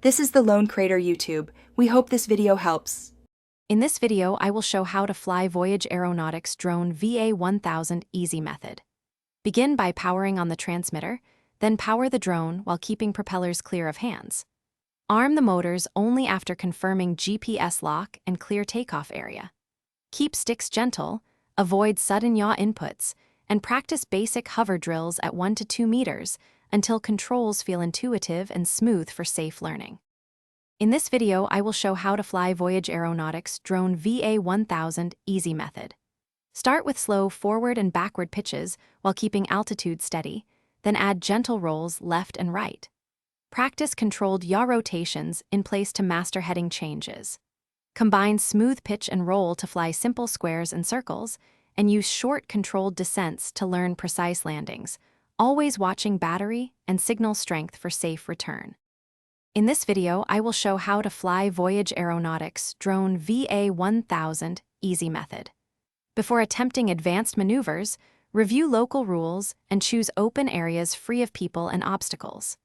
This is the Lone Crater YouTube. We hope this video helps. In this video, I will show how to fly Voyage Aeronautics drone Va-1000 easy method. Begin by powering on the transmitter, then power the drone while keeping propellers clear of hands. Arm the motors only after confirming GPS lock and clear takeoff area. Keep sticks gentle, avoid sudden yaw inputs, and practice basic hover drills at 1 to 2 meters until controls feel intuitive and smooth for safe learning. In this video, I will show how to fly Voyage Aeronautics drone Va-1000 easy method. Start with slow forward and backward pitches while keeping altitude steady, then add gentle rolls left and right. Practice controlled yaw rotations in place to master heading changes. Combine smooth pitch and roll to fly simple squares and circles, and use short controlled descents to learn precise landings, always watching battery and signal strength for safe return. In this video, I will show how to fly Voyage Aeronautics drone Va-1000 easy method. Before attempting advanced maneuvers, review local rules and choose open areas free of people and obstacles.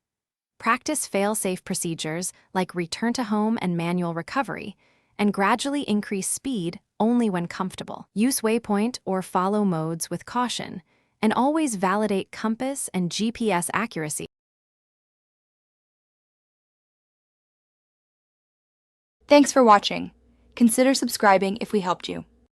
Practice fail-safe procedures like return to home and manual recovery, and gradually increase speed only when comfortable. Use waypoint or follow modes with caution, and always validate compass and GPS accuracy. Thanks for watching. Consider subscribing if we helped you.